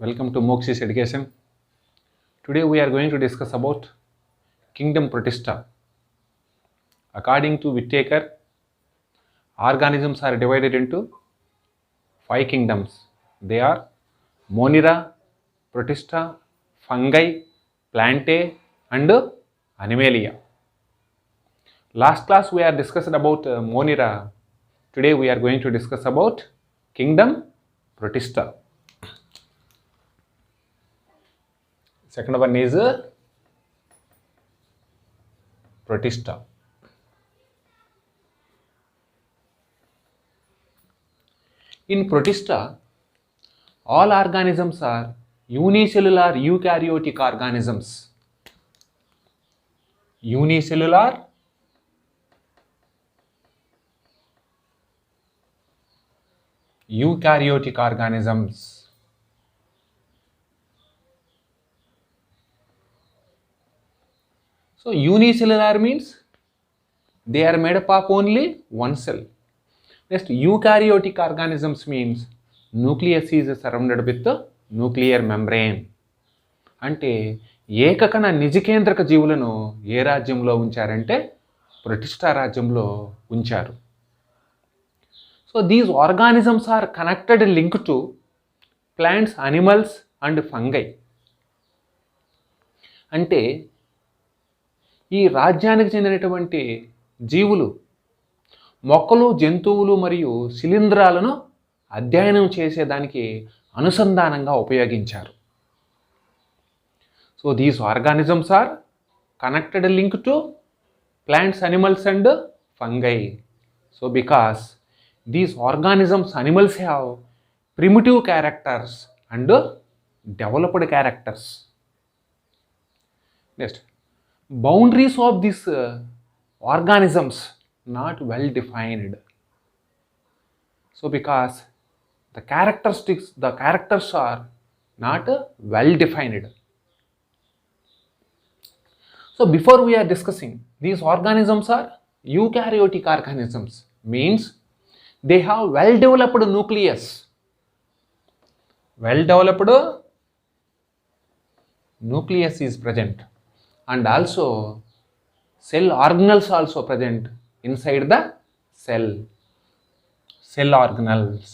Welcome to Mokshi's Education. Today we are going to discuss about Kingdom Protista. According to Whittaker, organisms are divided into 5 kingdoms. They are Monera, Protista, Fungi, Plantae and Animalia. Last class we are discussed about Monera. Today we are going to discuss about Kingdom Protista. Second one is Protista. In Protista, all organisms are unicellular eukaryotic organisms. Unicellular eukaryotic organisms. So unicellular means they are made up of only one cell. Next, eukaryotic organisms means nucleus is surrounded with the nuclear membrane. అంటే ఏకకణ నిజకేంద్రక జీవులను ఏ రాజ్యంలో ఉంచారంటే Protista రాజ్యంలో ఉంచారు. So these organisms are connected link to plants, animals and fungi. అంటే ఈ రాజ్యానికి చెందినటువంటి జీవులు మొక్కలు, జంతువులు మరియు శిలీంధ్రాలను అధ్యయనం చేసేదానికి అనుసంధానంగా ఉపయోగించారు. So these organisms are connected link to plants, animals and fungi. So because these organisms, animals have primitive characters and developed characters. Next, boundaries of these organisms not well defined. So because the characters are not well defined. So before we are discussing, these organisms are eukaryotic organisms, means they have well developed nucleus. Well developed nucleus is present. And also cell organelles also present inside the cell. Cell organelles.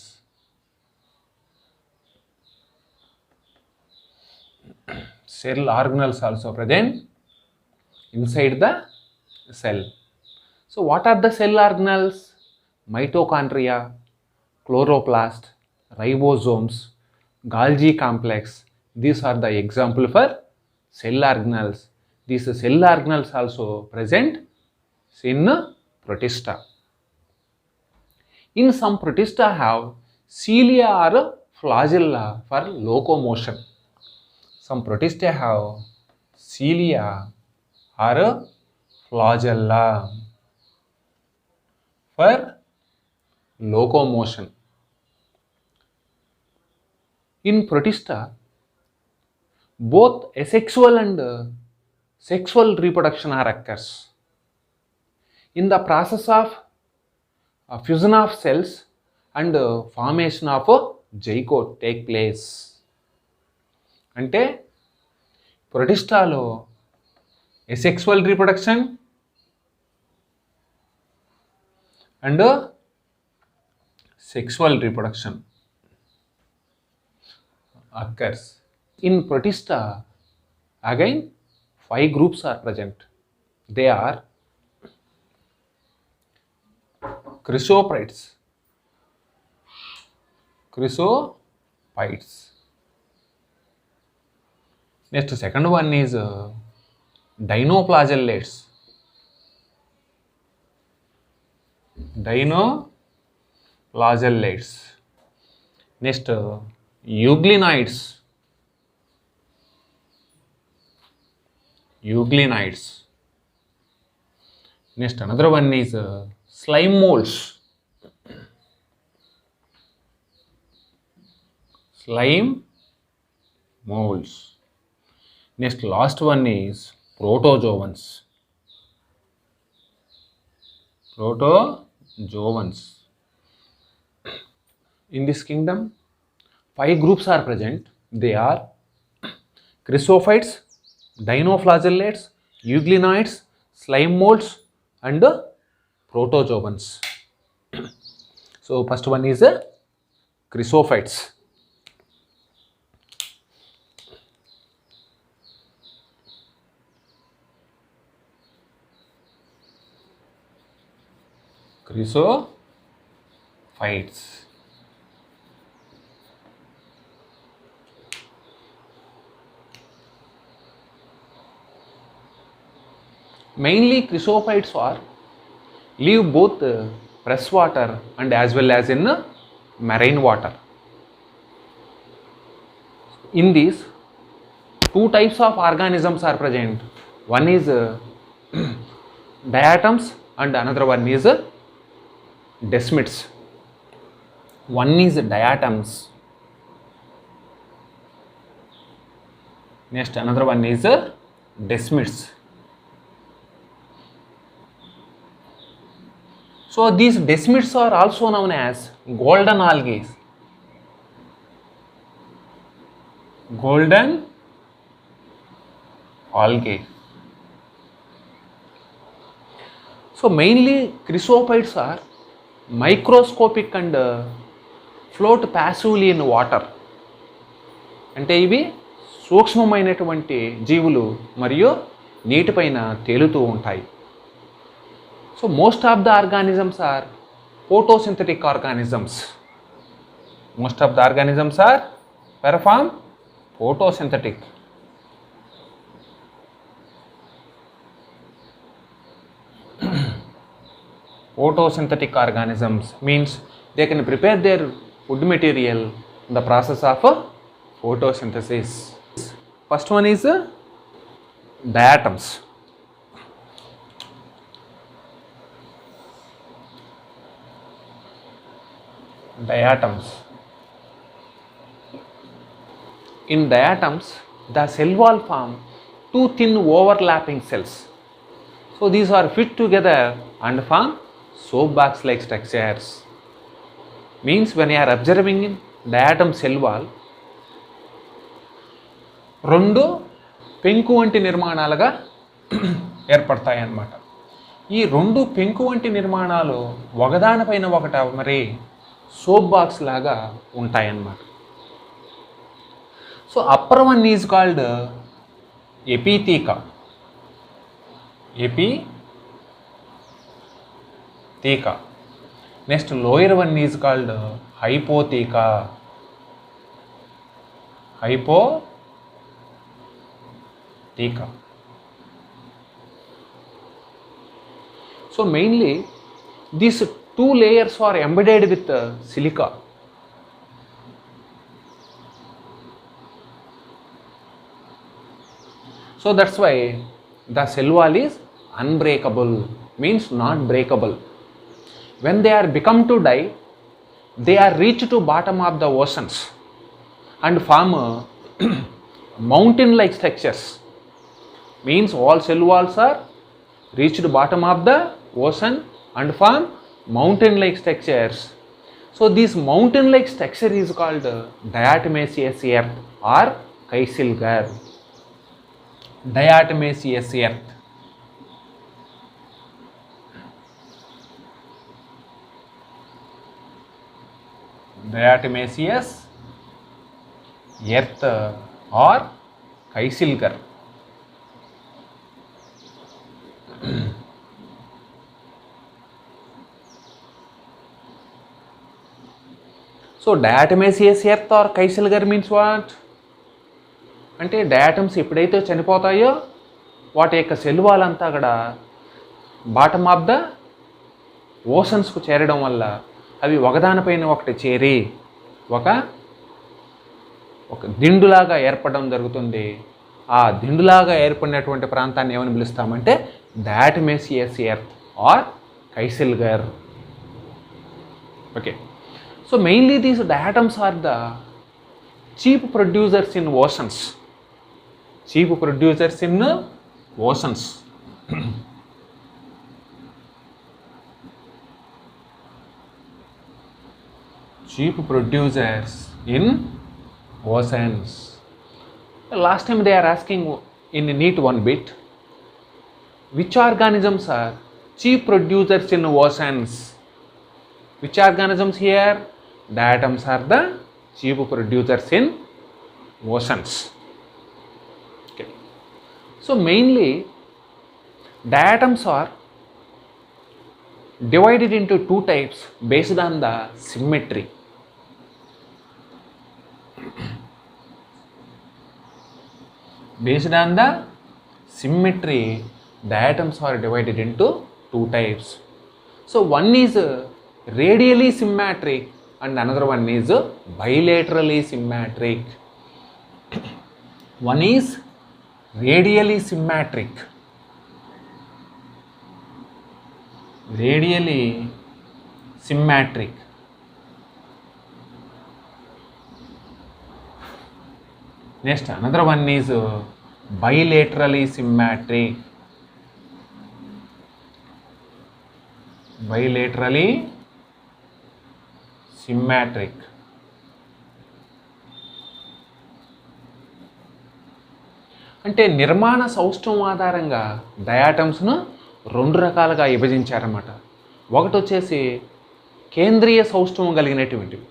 Cell organelles also present inside the cell. So what are the cell organelles? Mitochondria, chloroplast, ribosomes, Golgi complex. These are the example for cell organelles. These cell organelles also present in Protista. In some Protista have cilia or flagella for locomotion. Some Protista have cilia or flagella for locomotion. In Protista, both asexual and sexual reproduction are occurs. In the process of fusion of cells and formation of zygote take place. అంటే ప్రొటిస్టాలో asexual reproduction and sexual reproduction occurs. In Protista, again 5 groups are present. They are chrysophytes. Next, second one is dinoflagellates. Next, euglenids. Next, another one is slime molds. Next, last one is protozoans. In this kingdom, 5 groups are present. They are chrysophytes, dinoflagellates, euglenoids, slime molds, and protozoans. So first one is chrysophytes. Chrysophytes. Mainly chrysophytes live both fresh water and as well as in marine water. In these, two types of organisms are present. One is diatoms and another one is desmids. One is diatoms. Next, another one is desmids. So these desmids are also known as golden algae. Golden algae. So mainly chrysophytes are microscopic and float passively in water. అంటే ఇవి సూక్ష్మమైనటువంటి జీవులు మరియు నీటిపైన తేలుతూ ఉంటాయి. So most of the organisms are photosynthetic organisms. Most of the organisms are perform photosynthetic. Photosynthetic organisms means they can prepare their food material in the process of photosynthesis. First one is diatoms. Diatoms. In diatoms, the cell wall form two thin overlapping cells. So these are fit together and form soap box like structures. Means when you are observing in diatom cell wall, రెండు పెంకు వంటి నిర్మాణాలుగా ఏర్పడతాయి అన్నమాట. ఈ రెండు పెంకు వంటి నిర్మాణాలు ఒకదానిపైన ఒకట మరి సోప్ బాక్స్ లాగా ఉంటాయన్నమాట. So upper one is called epitheca. Epitheca. Next lower one is called hypotheca. Hypotheca. So mainly these two layers are embedded with silica. So that's why the cell wall is unbreakable, means not breakable. When they are become to die, they are reached to bottom of the oceans and form mountain like structures. Means all cell walls are reached bottom of the ocean and form mountain like structures. So this mountain like structure is called diatomaceous earth or Kieselguhr. Diatomaceous earth. Diatomaceous earth or Kieselguhr. So diatomaceous earth or kieselguhr means what అంటే diatoms ఎప్పుడైతే చనిపోతాయో వాటి యొక్క cell wall అంతా కూడా bottom of the ఓషన్స్కు చేరడం వల్ల అవి ఒకదానిపైన ఒకటి చేరి ఒక దిండులాగా ఏర్పడడం జరుగుతుంది. ఆ దిండులాగా ఏర్పడినటువంటి ప్రాంతాన్ని ఏమని పిలుస్తామంటే diatomaceous earth or kieselguhr. Okay. So mainly these diatoms are the chief producers in oceans. Chief producers in oceans. Chief producers in oceans. Last time they are asking in NEET 1 bit, which organisms are chief producers in oceans? Which organisms here? Diatoms are the chief producers in oceans. Okay. So mainly diatoms are divided into two types based on the symmetry. Based on the symmetry, diatoms are divided into two types. So one is radially symmetric and another one is bilaterally symmetric. One is radially symmetric. Radially symmetric. Next, another one is bilaterally symmetric. Bilaterally symmetric. అంటే నిర్మాణ సౌష్ఠవం ఆధారంగా డయాటమ్స్ను రెండు రకాలుగా విభజించారన్నమాట. ఒకటి వచ్చేసి కేంద్రీయ సౌష్ఠవం కలిగినటువంటివి,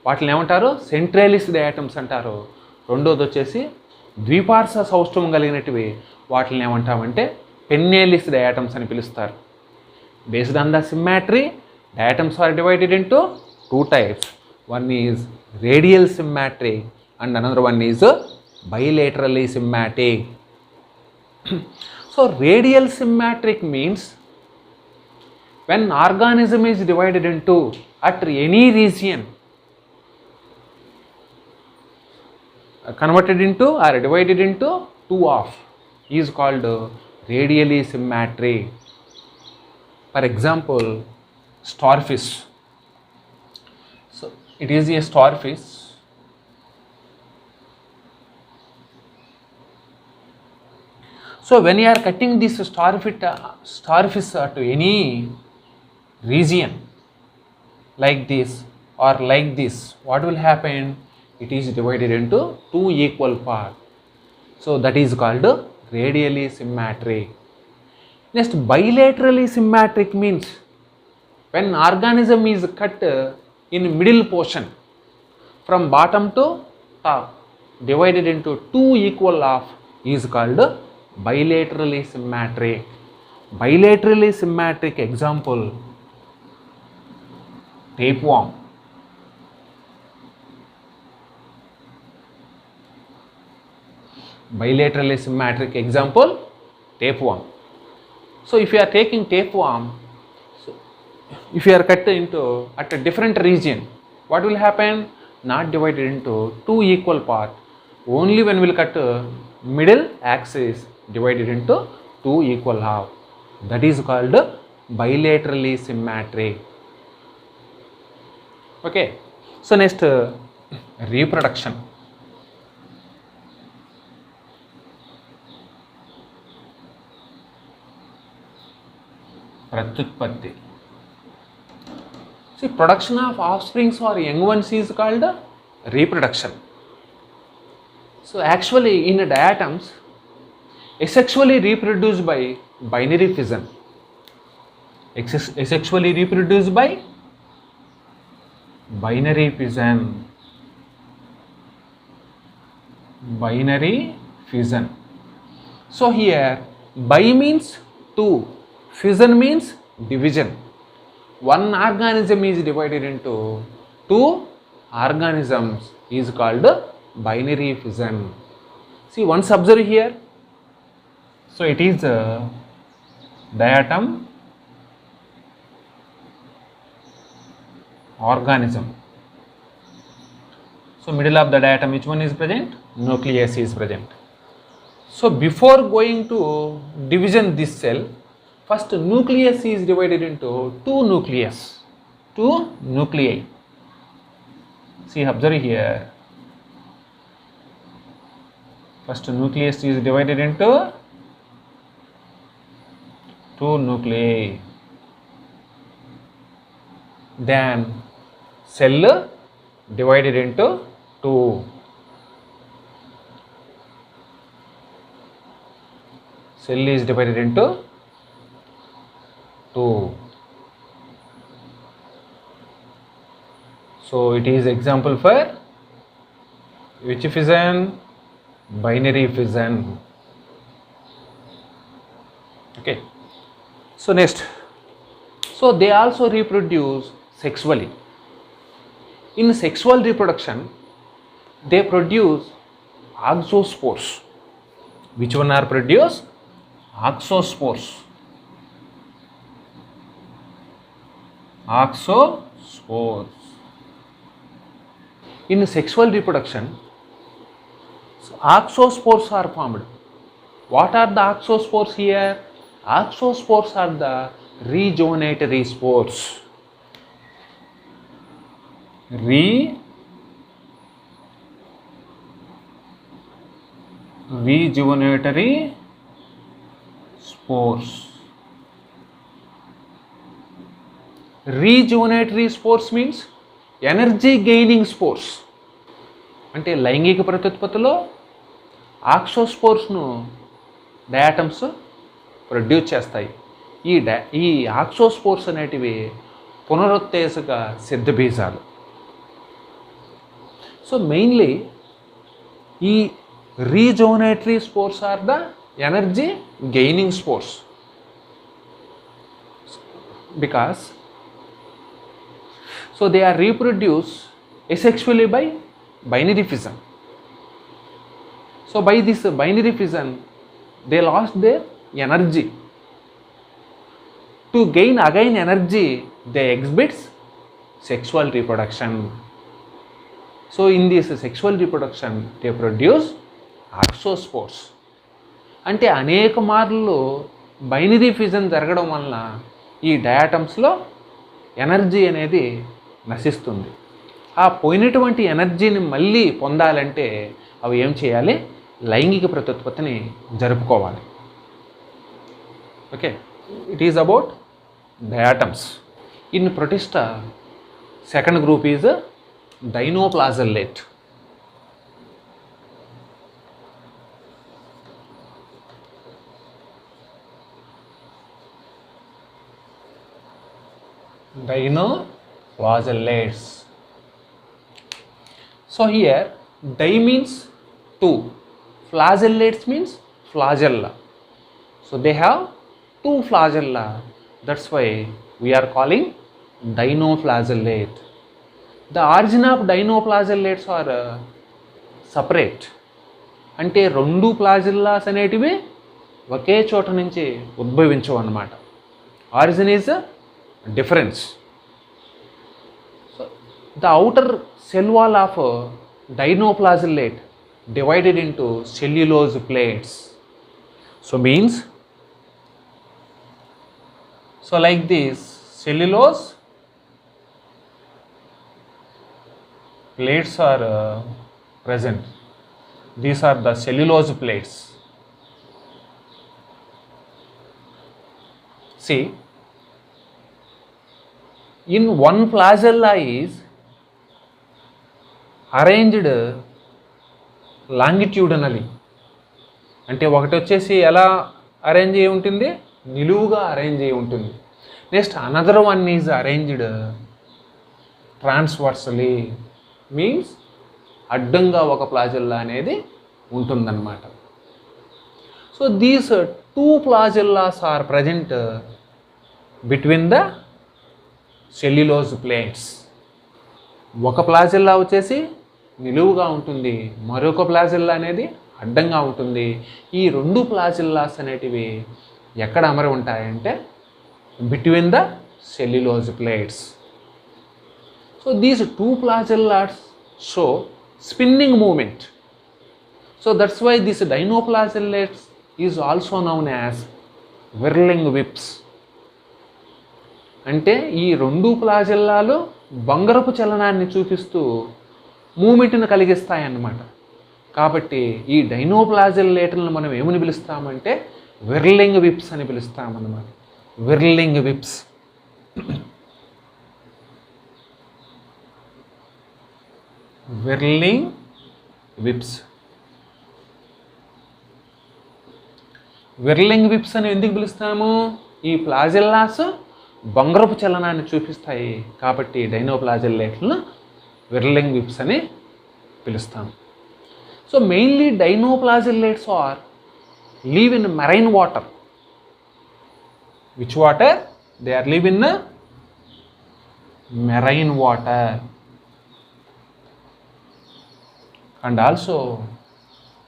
వాటిని ఏమంటారు? సెంట్రలిస్ డయాటమ్స్ అంటారు. రెండోది వచ్చేసి ద్విపార్శ్వ సౌష్ఠవం కలిగినటివి, వాటిని ఏమంటామంటే పెన్నేలిస్ డయాటమ్స్ అని పిలుస్తారు. Based on the symmetry, diatoms are divided into two types. One is radial symmetric and another one is bilaterally symmetric. So radial symmetric means when organism is divided into at any region, converted into or divided into two half, is called radially symmetric. For example, starfish. So it is a starfish. So when you are cutting this starfish to any region like this or like this, what will happen? It is divided into two equal parts. So that is called radially symmetric. Next, bilaterally symmetric means when organism is cut in middle portion from bottom to top, divided into two equal half, is called bilaterally symmetric. Bilaterally symmetric example, tapeworm. Bilaterally symmetric example, tapeworm. So if you are taking tapeworm, so if you are cut into at a different region, what will happen? Not divided into two equal parts. Only when we will cut middle axis, divided into two equal half. That is called bilaterally symmetric. Okay. So next, reproduction. Pratyutpatti. See, production of offsprings or young ones is called reproduction. So actually in diatoms, asexually reproduced by binary fission. Asexually reproduced by binary fission. Binary fission. So here bi means two, fission means division. One organism is divided into two organisms is called binary fission. See, once observe here. So it is a diatom organism. So middle of the diatom, which one is present? Nucleus is present. So before going to division this cell, first nucleus is divided into two nuclei. See, observe here. First nucleus is divided into two nuclei. Then cell divided into 2. Cell is divided into 2. So it is example for which fission? Binary fission. Okay. So next, so they also reproduce sexually. In sexual reproduction, they produce oxospores. Which one are produced? Oxospores. Oxospores. In sexual reproduction, oxospores are formed. What are the oxospores here? Oxospores are the rejuvenatory spores. Rejuvenatory spores. Rejuvenatory spores means energy gaining spores. అంటే లైంగిక ప్రత్యుత్పత్తిలో ఆక్సోస్పోర్స్ను diatoms produce చేస్తాయి. ఈ ఆక్సోస్పోర్స్ అనేటివి పునరుత్తేజక సిద్ధబీజాలు. So mainly ఈ rejuvenatory spores are the energy gaining spores, because so they are reproduced asexually by binary fission. So by this binary fission they lost their energy. To gain again energy they exhibits sexual reproduction. So in this sexual reproduction they produce ఆక్సోస్పోర్స్. అంటే అనేక మార్లు binary fission జరగడం వలన ఈ డయాటమ్స్లో energy అనేది నశిస్తుంది. ఆ పోయినటువంటి ఎనర్జీని మళ్ళీ పొందాలంటే అవి ఏం చేయాలి? లైంగిక ప్రత్యుత్పత్తిని జరుపుకోవాలి. Okay, it is about diatoms. In protista second group is dinoflagellate. Dinoflagellates. So here di means 2, flagellates means flagella. So they have 2 flagella. That's why we are calling dinoflagellate. The origin of dinoflagellates are separate. అంటే 2 ఫ్లాజెల్లాస్ అనేటివి ఒకే చోట నుంచి ఉద్భవించవు అన్నమాట. Origin is difference. So the outer cell wall of dinoflagellate divided into cellulose plates. So means, so like this cellulose plates are present. These are the cellulose plates. See, in one flagella is arranged longitudinally. అంటే ఒకటి వచ్చేసి ఎలా arrange అయి ఉంటుంది? నిలువుగా arrange అయి ఉంటుంది. Next another one is arranged transversely, means అడ్డంగా ఒక ఫ్లాజెల్లా అనేది ఉంటుందన్నమాట. So these 2 flagellas are present between the cellulose plates. ఒక ప్లాజెల్లా వచ్చేసి నిలువుగా ఉంటుంది, మరొక ప్లాజెల్లా అనేది అడ్డంగా ఉంటుంది. ఈ 2 ప్లాజెల్లాస్ అనేటివి ఎక్కడ అమరి ఉంటాయంటే between the cellulose plates. So these 2 flagellas show spinning movement. So that's why this dinoflagellates is also known as whirling whips. అంటే ఈ 2 ఫ్లాజెల్లాలు బంగారపు చలనాన్ని చూపిస్తూ మూమెంట్ను కలిగిస్తాయన్నమాట. కాబట్టి ఈ డైనోఫ్లాజెల్లేట్లను మనం ఏమని పిలుస్తామంటే విర్లింగ్ విప్స్ అని పిలుస్తామన్నమాట. Whirling whips. Whirling whips. Whirling whips అని ఎందుకు పిలుస్తాము? ఈ ప్లాజెల్లాస్ బొంగరపు చలనాన్ని చూపిస్తాయి కాబట్టి డైనోప్లాజెల్లేట్లను విర్లింగ్ విప్స్ అని పిలుస్తాము. So mainly dinoflagellates are live in marine water. Which water? They are live in marine water. And also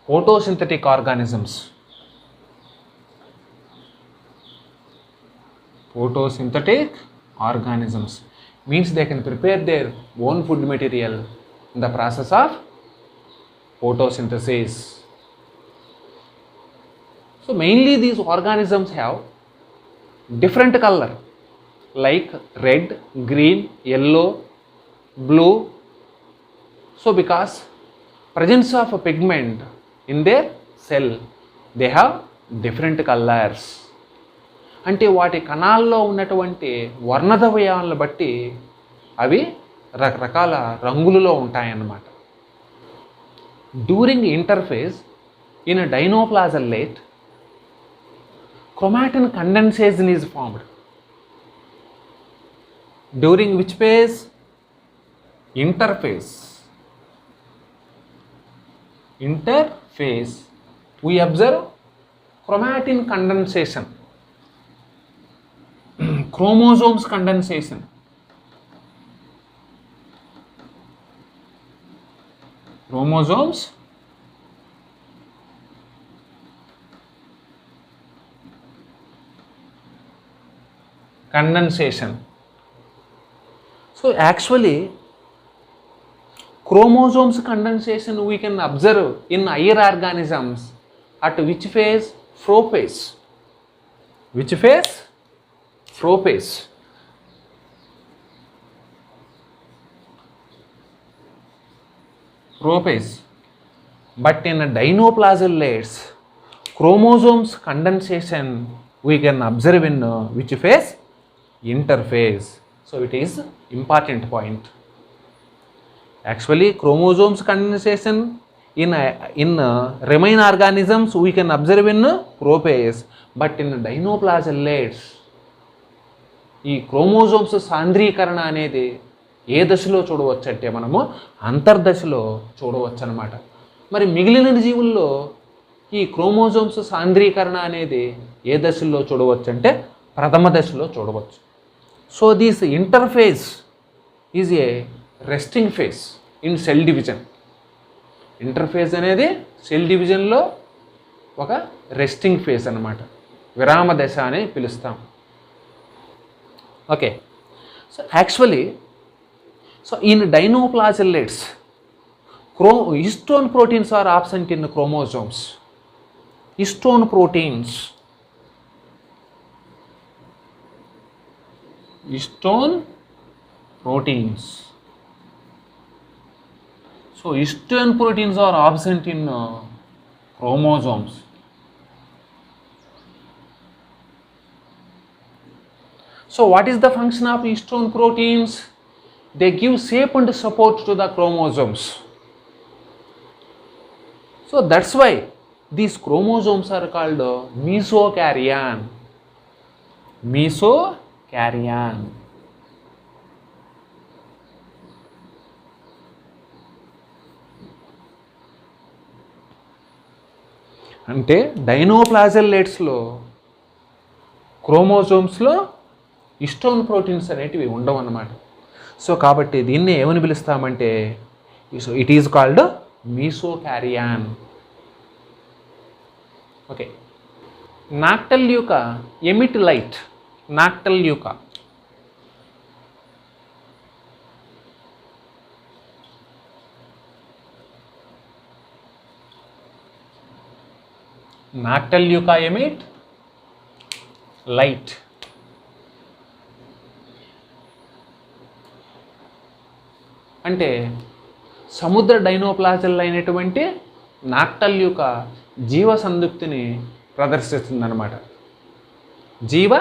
photosynthetic organisms. Photosynthetic organisms means they can prepare their own food material in the process of photosynthesis. So mainly these organisms have different color like red, green, yellow, blue. So because presence of a pigment in their cell, they have different colors. అంటే వాటి కణాల్లో ఉన్నటువంటి వర్ణద్రవ్యాలను బట్టి అవి రకరకాల రంగులలో ఉంటాయన్నమాట. During interphase in dinoflagellate chromatin condensation is formed. During which phase? Interphase. Interphase. We observe chromatin condensation, chromosomes condensation. Chromosomes condensation. So actually chromosomes condensation we can observe in higher organisms at which phase? Prophase. Which phase? Prophase. Prophase. But in dinoplasmids chromosomes condensation we can observe in which phase? Interphase. So it is important point. Actually chromosomes condensation in remain organisms we can observe in prophase, but in dinoplasmids ఈ chromosomes సాంద్రీకరణ అనేది ఏ దశలో చూడవచ్చు అంటే మనము అంతర్దశలో చూడవచ్చు అన్నమాట. మరి మిగిలిన జీవుల్లో ఈ క్రోమోజోమ్స్ సాంద్రీకరణ అనేది ఏ దశలో చూడవచ్చు అంటే ప్రథమ దశలో చూడవచ్చు. So this interface is a resting phase in cell division. Interphase అనేది సెల్ డివిజన్లో ఒక రెస్టింగ్ ఫేజ్ అన్నమాట, విరామ దశ అని పిలుస్తాం. Okay, so actually in dinoplasmids histone proteins are absent in the chromosomes. Histone proteins, so histone proteins are absent in chromosomes. So what is the function of histone proteins? They give shape and support to the chromosomes. So that's why these chromosomes are called mesokaryon. Mesokaryon. అంటే డైనోప్లాజెల్లేట్స్లో క్రోమోజోమ్స్లో histone proteins అనేటివి ఉండవు అన్నమాట. So కాబట్టి దీన్ని ఏమని పిలుస్తామంటే it is called mesokaryon. Okay, noctiluca emit light. Noctiluca emit light. అంటే సముద్ర డైనోప్లాజల్ అయినటువంటి నాక్టల్యూకా జీవ సందీప్తిని ప్రదర్శిస్తుందన్నమాట. జీవ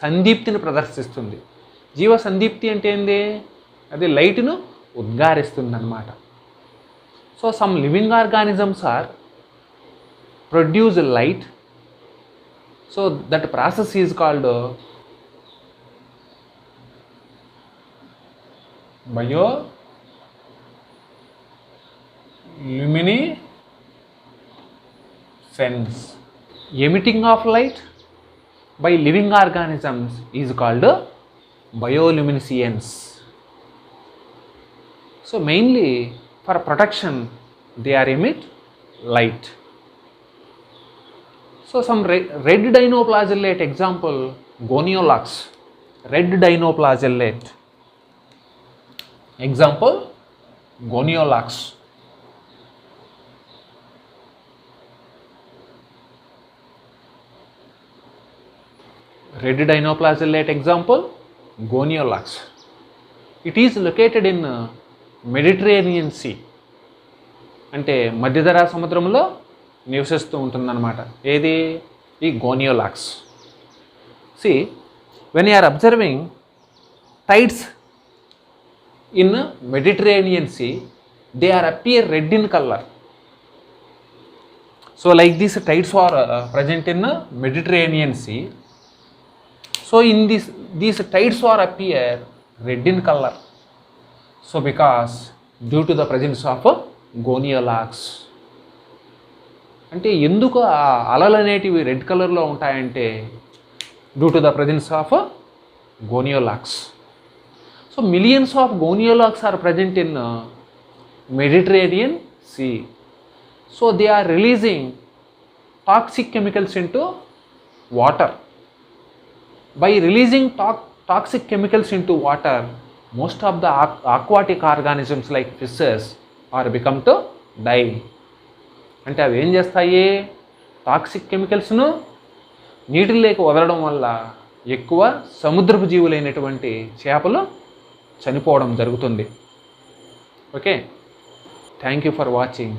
సందీప్తిని ప్రదర్శిస్తుంది. జీవ సందీప్తి అంటే ఏంది? అది లైట్ను ఉద్గారిస్తుందన్నమాట. So some living organisms are produce light. So that process is called bioluminescence. Emitting of light by living organisms is called bioluminescence. So mainly for protection they are emit light. So some red dinoflagellate, example Goniolox, red dinoflagellate, example Goniolox. Red dinoflagellate, example Goniolox. It is located in Mediterranean Sea, అంటే మధ్యధరా సముద్రంలో నివసిస్తూ ఉంటుందన్నమాట. ఏది ఈ gonyaulax. See when you are observing tides in Mediterranean sea, they are appear red in colour. So like this tides are present in Mediterranean sea. So in these tides are appear red in color. So because due to the presence of Goniolox. అంటే ఎందుకు ఆ అలలు అనేటివి red కలర్లో ఉంటాయంటే due to the presence of gonyaulax. So millions of gonyaulax are present in Mediterranean sea. So they are releasing toxic chemicals into water. By releasing toxic chemicals into water, most of the aquatic organisms like fishes are become to die. అంటే అవి ఏం చేస్తాయి, toxic కెమికల్స్ను నీటిలోకి వదలడం వల్ల ఎక్కువ సముద్రపు జీవులైనటువంటి చేపలు చనిపోవడం జరుగుతుంది. Okay, thank you for watching.